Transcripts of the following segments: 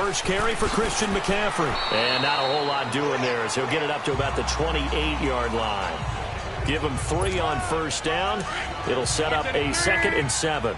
first carry for Christian McCaffrey. And not a whole lot doing there as he'll get it up to about the 28-yard line. Give him 3 on first down. It'll set up a 2nd and 7.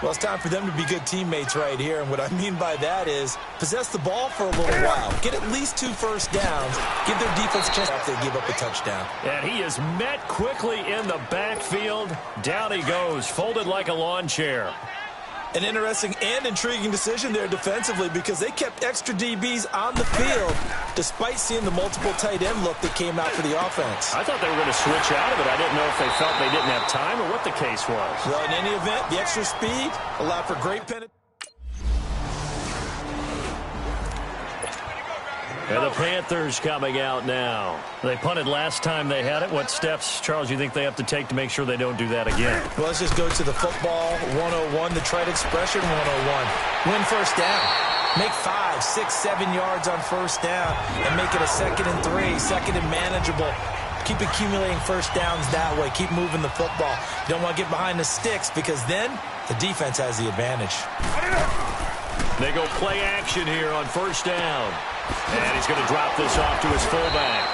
Well, it's time for them to be good teammates right here. And what I mean by that is possess the ball for a little while. Get at least 2 first downs. Give their defense a chance after they give up a touchdown. And he is met quickly in the backfield. Down he goes, folded like a lawn chair. An interesting and intriguing decision there defensively because they kept extra DBs on the field despite seeing the multiple tight end look that came out for the offense. I thought they were going to switch out of it. I didn't know if they felt they didn't have time or what the case was. Well, in any event, the extra speed allowed for great penetration. And the Panthers coming out now. They punted last time they had it. What steps, Charles, you think they have to take to make sure they don't do that again? Well, let's just go to the football 101, the trite expression 101. Win first down. Make 5, 6, 7 yards on first down and make it a 2nd and 3, 2nd and manageable. Keep accumulating first downs that way. Keep moving the football. You don't want to get behind the sticks because then the defense has the advantage. They go play action here on first down. And he's going to drop this off to his fullback.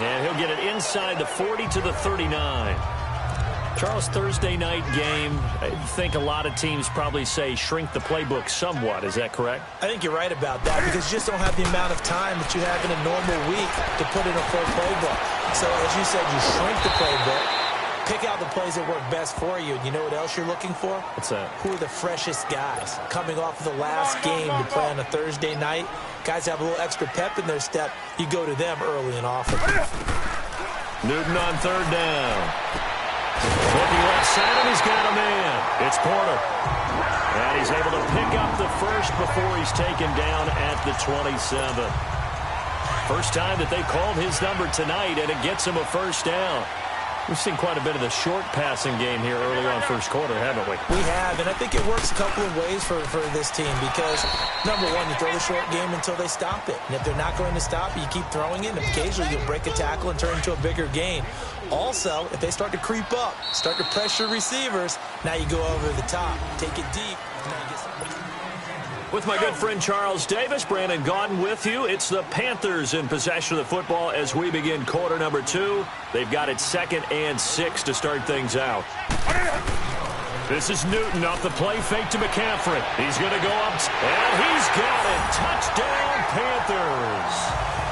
And he'll get it inside the 40 to the 39. Charles, Thursday night game, I think a lot of teams probably say shrink the playbook somewhat. Is that correct? I think you're right about that because you just don't have the amount of time that you have in a normal week to put in a full playbook. So, as you said, you shrink the playbook. Pick out the plays that work best for you. And you know what else you're looking for? What's that? Who are the freshest guys? Coming off of the last game to play on a Thursday night. Guys have a little extra pep in their step. You go to them early and often. Newton on third down. Looking left side, and he's got a man. It's Porter. And he's able to pick up the first before he's taken down at the 27. First time that they called his number tonight, and it gets him a first down. We've seen quite a bit of the short passing game here early on first quarter, haven't we? We have, and I think it works a couple of ways for this team because, number one, you throw the short game until they stop it. And if they're not going to stop it, you keep throwing it, and occasionally you'll break a tackle and turn into a bigger gain. Also, if they start to creep up, start to pressure receivers, now you go over the top, take it deep, and now you get something. With my good friend Charles Davis, Brandon Gaudin with you. It's the Panthers in possession of the football as we begin quarter number 2. They've got it 2nd and 6 to start things out. This is Newton off the play fake to McCaffrey. He's going to go up, and he's got it. Touchdown, Panthers.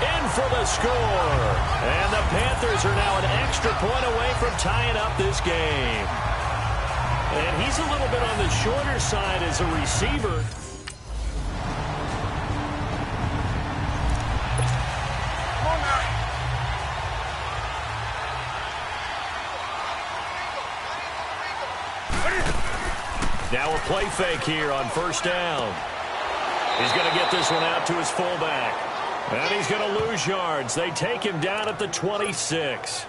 In for the score. And the Panthers are now an extra point away from tying up this game. And he's a little bit on the shorter side as a receiver. Now a play fake here on first down. He's going to get this one out to his fullback. And he's going to lose yards. They take him down at the 26.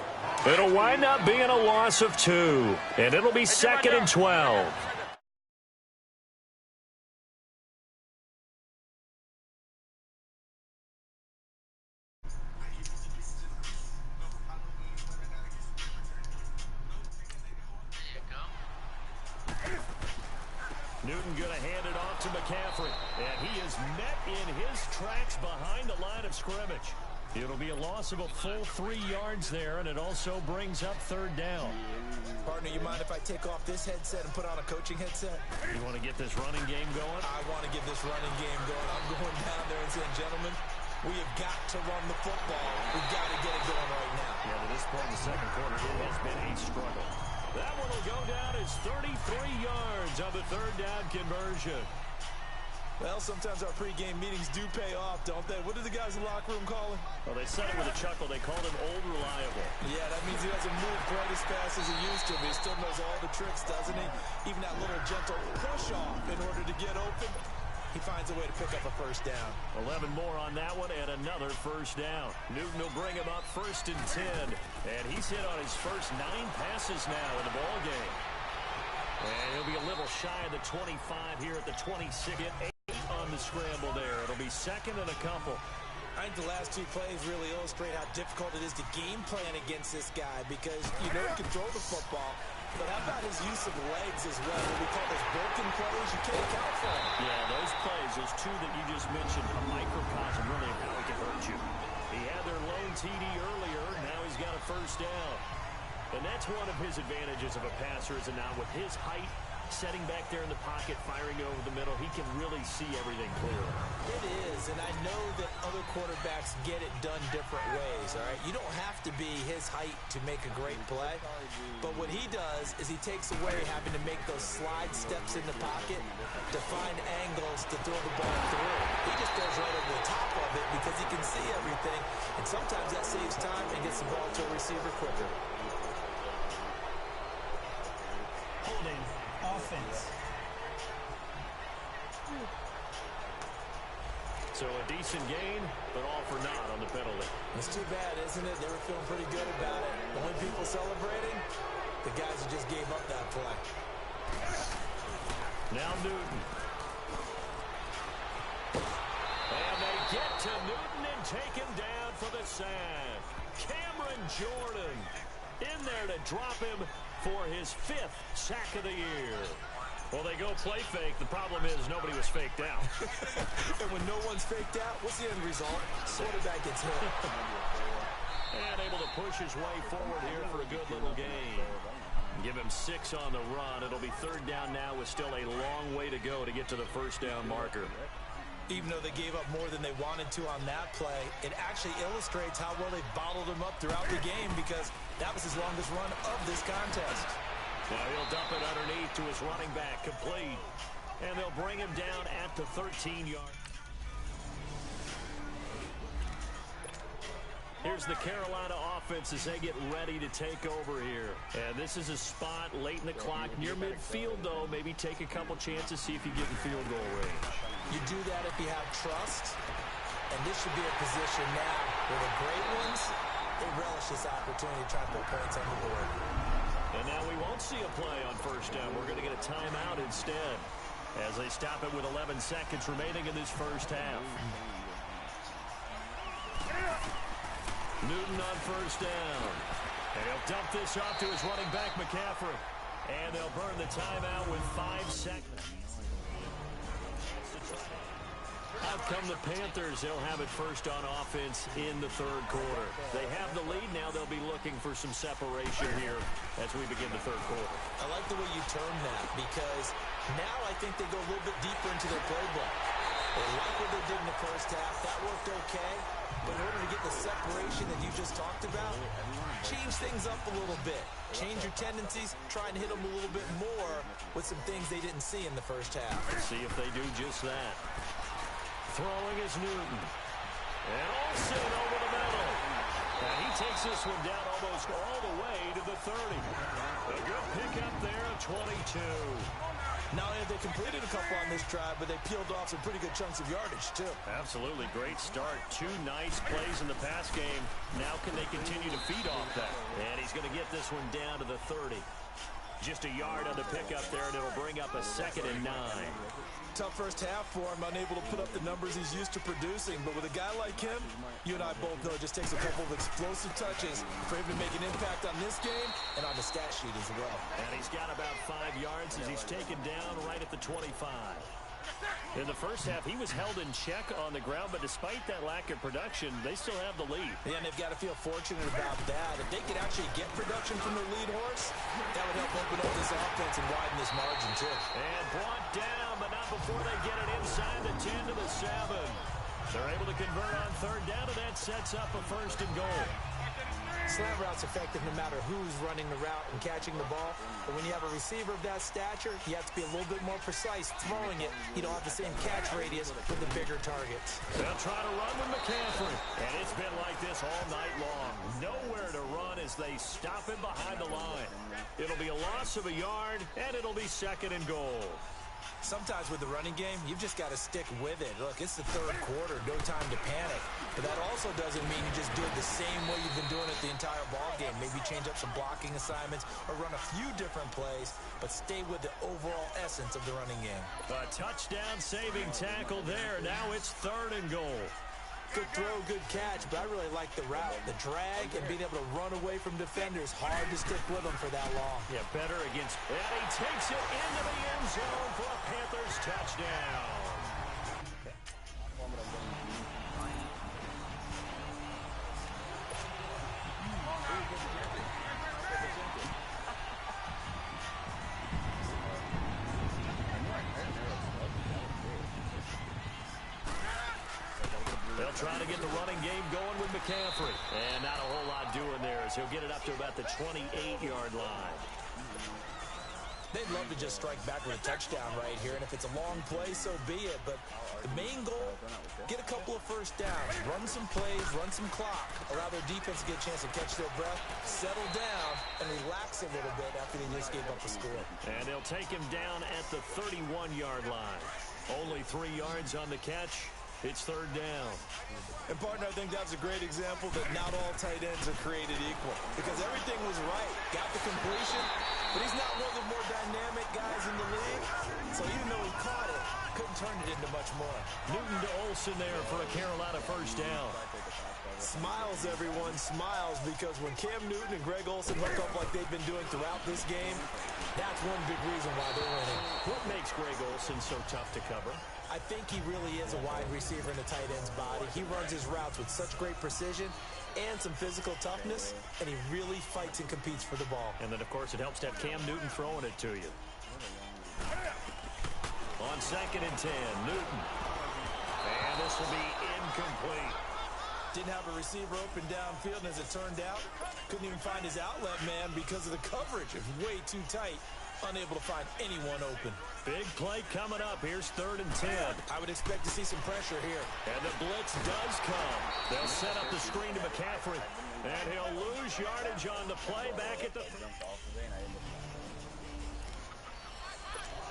It'll wind up being a loss of 2. And it'll be 2nd and 12. Newton going to hand it off to McCaffrey. And he is met in his tracks behind the line of scrimmage. It'll be a loss of a full 3 yards there, and it also brings up third down. Partner, you mind if I take off this headset and put on a coaching headset? You want to get this running game going? I want to get this running game going. I'm going down there and saying, gentlemen, we have got to run the football. We've got to get it going right now. Yeah, to this point in the second quarter, it has been a struggle. That one will go down as 33 yards on the third down conversion. Well, sometimes our pregame meetings do pay off, don't they? What do the guys in the locker room call him? Well, they said it with a chuckle. They called him Old Reliable. Yeah, that means he doesn't move quite as fast as he used to, but he still knows all the tricks, doesn't he? Even that little gentle push-off in order to get open. He finds a way to pick up a first down. 11 more on that one and another first down. Newton will bring him up 1st and 10. And he's hit on his first 9 passes now in the ball game. And he'll be a little shy of the 25 here at the 26. 8 on the scramble there. It'll be 2nd and a couple. I think the last 2 plays really illustrate how difficult it is to game plan against this guy because you know he can throw the football, but how about his use of legs as well? What we call those broken plays, you can't account for them. Yeah, those plays plays, those two that you just mentioned, a microcosm really of how it can hurt you. He had their lone TD earlier. Now he's got a first down. And that's one of his advantages of a passer, is now with his height, setting back there in the pocket, firing over the middle, he can really see everything clearly. It is, and I know that other quarterbacks get it done different ways, all right? You don't have to be his height to make a great play, but what he does is he takes away having to make those slide steps in the pocket to find angles to throw the ball through. He just goes right over the top of it because he can see everything, and sometimes that saves time and gets the ball to a receiver quicker. Holding. Offense. So a decent gain, but all for naught on the penalty. It's too bad, isn't it? They were feeling pretty good about it. The only people celebrating, the guys who just gave up that play. Now Newton. And they get to Newton and take him down for the sack. Cameron Jordan in there to drop him for his 5th sack of the year. Well, they go play fake. The problem is nobody was faked out. And when no one's faked out, what's the end result? Quarterback gets hit. And able to push his way forward here for a good little gain. Give him 6 on the run. It'll be 3rd down now with still a long way to go to get to the first down marker. Even though they gave up more than they wanted to on that play, it actually illustrates how well they bottled him up throughout the game, because that was his longest run of this contest. Now he'll dump it underneath to his running back, complete. And they'll bring him down at the 13-yard. Here's the Carolina offense as they get ready to take over here. And this is a spot late in the clock, near midfield, though. Maybe take a couple chances, see if you get in field goal range. You do that if you have trust. And this should be a position now where the great ones, they relish this opportunity to try to put points on the board. And now we won't see a play on first down. We're going to get a timeout instead as they stop it with 11 seconds remaining in this first half. Newton on first down. And he'll dump this off to his running back, McCaffrey. And they'll burn the timeout with 5 seconds. Out come the Panthers. They'll have it first on offense in the 3rd quarter. They have the lead now. They'll be looking for some separation here as we begin the 3rd quarter. I like the way you term that, because now I think they go a little bit deeper into their playbook. They like what they did in the first half. That worked okay. But in order to get the separation that you just talked about, change things up a little bit. Change your tendencies, try and hit them a little bit more with some things they didn't see in the first half. Let's see if they do just that. Throwing is Newton. And Olsen over the middle. And he takes this one down almost all the way to the 30. A good pickup there of 22. Not only have they completed a couple on this drive, but they peeled off some pretty good chunks of yardage, too. Absolutely. Great start. 2 nice plays in the pass game. Now can they continue to feed off that? And he's going to get this one down to the 30. Just a yard on the pickup there, and it'll bring up a 2nd and 9. Tough first half for him, unable to put up the numbers he's used to producing. But with a guy like him, you and I both know it just takes a couple of explosive touches for him to make an impact on this game and on the stat sheet as well. And he's got about 5 yards as he's taken down right at the 25. In the first half, he was held in check on the ground, but despite that lack of production, they still have the lead. Yeah, and they've got to feel fortunate about that. If they could actually get production from their lead horse, that would help open up this offense and widen this margin, too. And brought down, but not before they get it inside the 10 to the 7. They're able to convert on 3rd down, and that sets up a 1st and goal. Slant route's effective no matter who's running the route and catching the ball. But when you have a receiver of that stature, you have to be a little bit more precise throwing it. You don't have the same catch radius with the bigger targets. They'll try to run with McCaffrey. And it's been like this all night long. Nowhere to run as they stop him behind the line. It'll be a loss of a yard, and it'll be 2nd and goal. Sometimes with the running game, you've just got to stick with it. Look, it's the 3rd quarter, no time to panic. But that also doesn't mean you just do it the same way you've been doing it the entire ball game. Maybe change up some blocking assignments or run a few different plays, but stay with the overall essence of the running game. A touchdown saving tackle there. Now it's 3rd and goal. Good throw, good catch, but I really like the route. The drag and being able to run away from defenders. Hard to stick with them for that long. Yeah, better against... And he takes it into the end zone for a Panthers touchdown. trying to get the running game going with McCaffrey. And not a whole lot doing there as he'll get it up to about the 28-yard line. They'd love to just strike back with a touchdown right here, and if it's a long play, so be it. But the main goal, get a couple of first downs, run some plays, run some clock, allow their defense to get a chance to catch their breath, settle down, and relax a little bit after they just gave up a score. And they'll take him down at the 31-yard line. Only 3 yards on the catch. It's third down. And, partner, I think that's a great example that not all tight ends are created equal because everything was right. Got the completion, but he's not one of the more dynamic guys in the league. So even though he caught it, couldn't turn it into much more. Newton to Olsen there for a Carolina first down. Smiles, everyone, smiles, because when Cam Newton and Greg Olsen hook up like they've been doing throughout this game, that's one big reason why they're winning. What makes Greg Olsen so tough to cover? I think he really is a wide receiver in a tight end's body. He runs his routes with such great precision and some physical toughness, and he really fights and competes for the ball. And then, of course, it helps to have Cam Newton throwing it to you. On 2nd and 10, Newton. And this will be incomplete. Didn't have a receiver open downfield, and as it turned out, couldn't even find his outlet man because of the coverage. It was way too tight. Unable to find anyone open. Big play coming up. Here's 3rd and 10. I would expect to see some pressure here. And the blitz does come. They'll set up the screen to McCaffrey. And he'll lose yardage on the play back at the...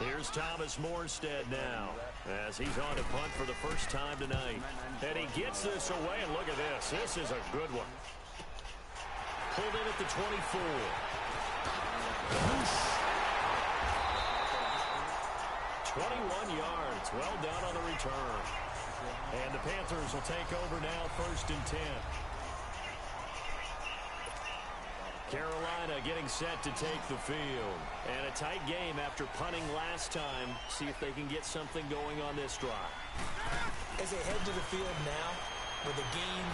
Here's Thomas Morstead now as he's on to punt for the first time tonight. And he gets this away, and look at this. This is a good one. Pulled in at the 24. Whoosh. 21 yards. Well done on the return. And the Panthers will take over now, 1st and 10. Carolina getting set to take the field. And a tight game after punting last time. See if they can get something going on this drive. As they head to the field now, with the game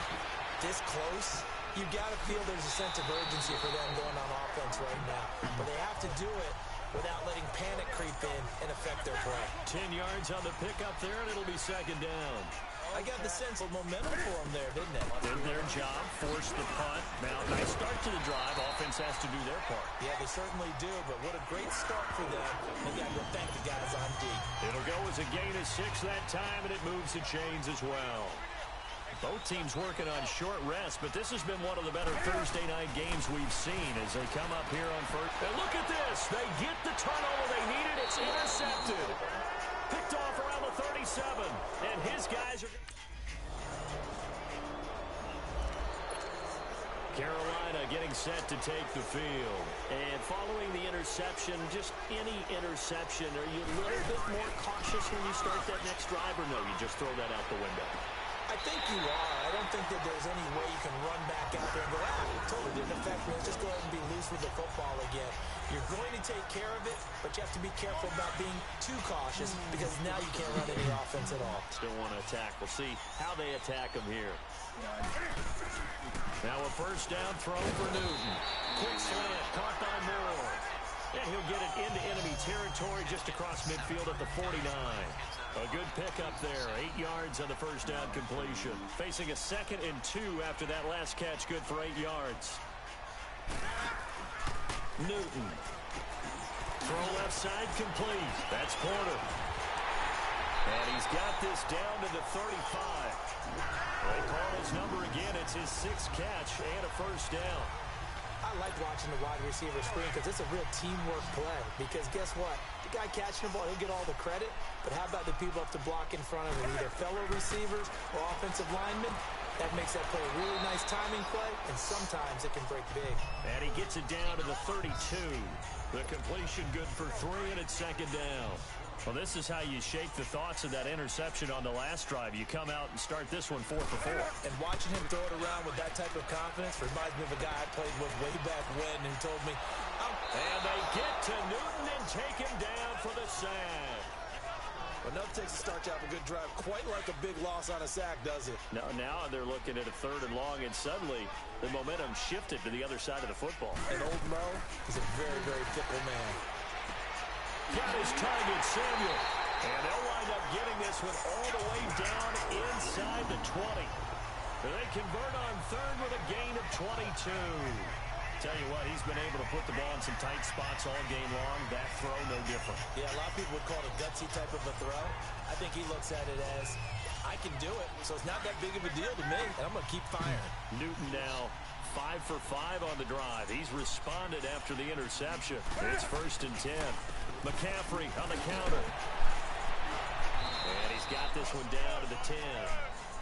this close, you've got to feel there's a sense of urgency for them going on offense right now. But they have to do it without letting panic creep in and affect their play. 10 yards on the pickup there, and it'll be 2nd down. I got the sense of momentum for them there, didn't they? Did their job, forced the punt. Now, nice start to the drive. Offense has to do their part. Yeah, they certainly do, but what a great start for them. They got to go thank the guys on D. It'll go as a gain of 6 that time, and it moves the chains as well. Both teams working on short rest, but this has been one of the better Thursday night games we've seen as they come up here on first. And look at this. They get the turnover they needed. It's intercepted. Picked off around the 37. And his guys are... Carolina getting set to take the field. And following the interception, just any interception, are you a little bit more cautious when you start that next drive, or no, you just throw that out the window? I think you are. I don't think that there's any way you can run back out there and go, it totally didn't affect me. Let's just go ahead and be loose with the football again. You're going to take care of it, but you have to be careful about being too cautious because now you can't run any offense at all. Still want to attack. We'll see how they attack them here. Now a first down throw for Newton. Quick slant, caught by Moore. And he'll get it into enemy territory just across midfield at the 49. A good pickup there. 8 yards on the first down completion. Facing a 2nd and 2 after that last catch. Good for 8 yards. Newton. Throw left side complete. That's Porter. And he's got this down to the 35. They call his number again. It's his 6th catch and a first down. I like watching the wide receiver screen because it's a real teamwork play. Because guess what? The guy catching the ball, he'll get all the credit. But how about the people up to block in front of him? Either fellow receivers or offensive linemen. That makes that play a really nice timing play, and sometimes it can break big. And he gets it down to the 32. The completion good for 3, and it's 2nd down. Well, this is how you shake the thoughts of that interception on the last drive. You come out and start this one 4 for 4. And watching him throw it around with that type of confidence reminds me of a guy I played with way back when who told me, and they get to Newton and take him down for the sack. Well, nothing takes a start to have a good drive quite like a big loss on a sack, does it? No, now they're looking at a 3rd and long, and suddenly the momentum shifted to the other side of the football. And old Mo is a very, very fickle man. Got his target, Samuel. And they'll wind up getting this one all the way down inside the 20. They convert on third with a gain of 22. Tell you what, he's been able to put the ball in some tight spots all game long. That throw, no different. Yeah, a lot of people would call it a gutsy type of a throw. I think he looks at it as, I can do it, so it's not that big of a deal to me, and I'm going to keep firing. Newton now 5 for 5 on the drive. He's responded after the interception. It's 1st and 10. McCaffrey on the counter. And he's got this one down to the 10.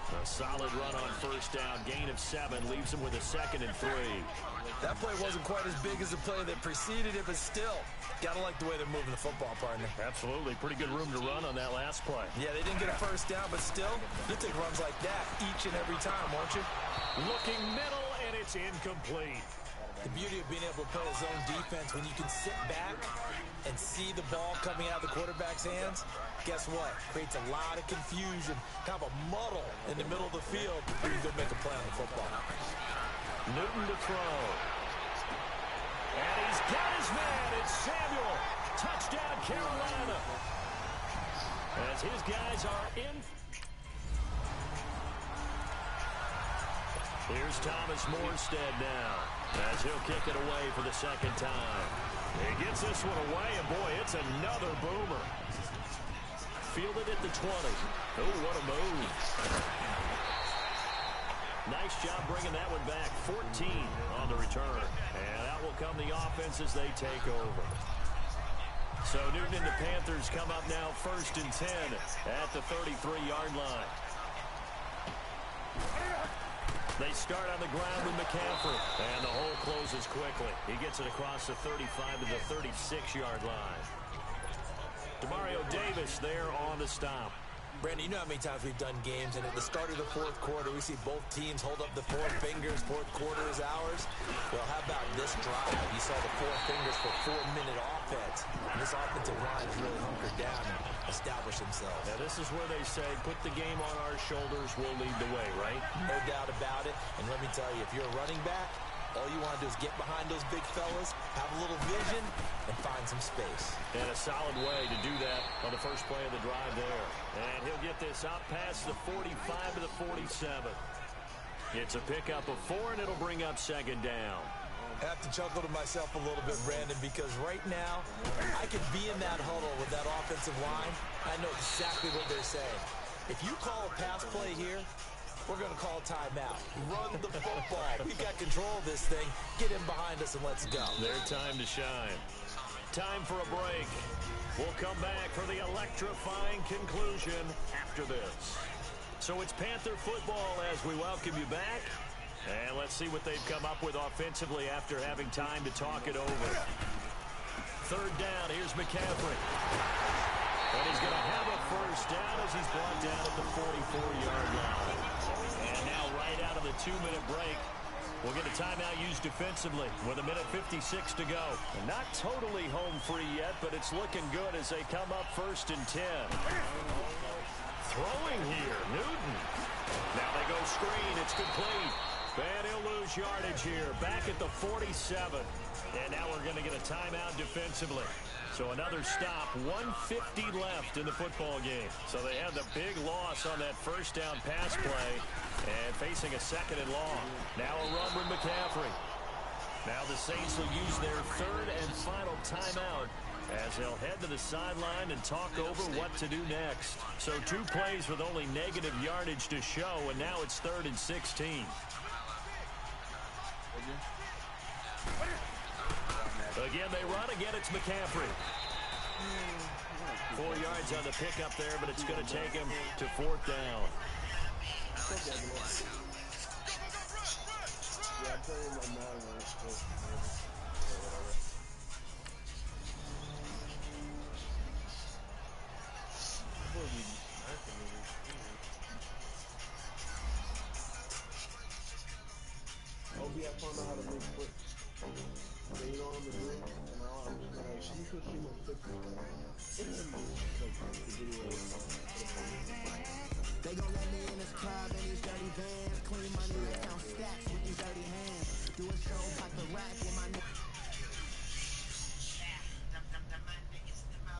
A solid run on 1st down. Gain of 7 leaves him with a 2nd and 3. That play wasn't quite as big as the play that preceded it, but still, gotta like the way they're moving the football, partner. Absolutely. Pretty good room to run on that last play. Yeah, they didn't get a 1st down, but still, you take runs like that each and every time, won't you? Looking middle, and it's incomplete. The beauty of being able to play a zone defense, when you can sit back and see the ball coming out of the quarterback's hands, guess what? Creates a lot of confusion, kind of a muddle in the middle of the field where you can go make a play on the football. Newton to throw. And he's got his man. It's Samuel. Touchdown, Carolina. As his guys are in. Here's Thomas Morstead now, as he'll kick it away for the 2nd time. He gets this one away, and boy, it's another boomer. Fielded at the 20. Oh, what a move. Nice job bringing that one back. 14 on the return. And out will come the offense as they take over. So Newton and the Panthers come up now 1st and 10 at the 33-yard line. They start on the ground with McCaffrey, and the hole closes quickly. He gets it across the 35 to the 36-yard line. Demario Davis there on the stop. Brandon, you know how many times we've done games, and at the start of the 4th quarter, we see both teams hold up the 4 fingers. 4th quarter is ours. Well, how about this drive? You saw the 4 fingers for 4-minute offense. And this offensive line has really hunkered down and established themselves. Now, this is where they say, put the game on our shoulders, we'll lead the way, right? No doubt about it. And let me tell you, if you're a running back, all you want to do is get behind those big fellas, have a little vision, and find some space. And a solid way to do that on the first play of the drive there. And he'll get this out past the 45 to the 47. It's a pickup of 4, and it'll bring up 2nd down. I have to chuckle to myself a little bit, Brandon, because right now, I could be in that huddle with that offensive line. I know exactly what they're saying. If you call a pass play here, we're going to call a timeout. Run the football. We've got control of this thing. Get in behind us and let's go. Their time to shine. Time for a break. We'll come back for the electrifying conclusion after this. So it's Panther football as we welcome you back. And let's see what they've come up with offensively after having time to talk it over. 3rd down. Here's McCaffrey. And he's going to have a 1st down as he's brought down at the 44-yard line. And now right out of the 2-minute break, we'll get a timeout used defensively with 1:56 to go. And not totally home free yet, but it's looking good as they come up 1st and 10. Throwing here, Newton. Now they go screen. It's complete. And he'll lose yardage here. Back at the 47. And now we're going to get a timeout defensively. So another stop, 1:50 left in the football game. So they had the big loss on that 1st down pass play and facing a 2nd and long. Now a run with McCaffrey. Now the Saints will use their 3rd and final timeout as they'll head to the sideline and talk over what to do next. So 2 plays with only negative yardage to show, and now it's 3rd and 16. Again, they run. Again, it's McCaffrey. 4 yards on the pickup there, but it's going to take him to 4th down.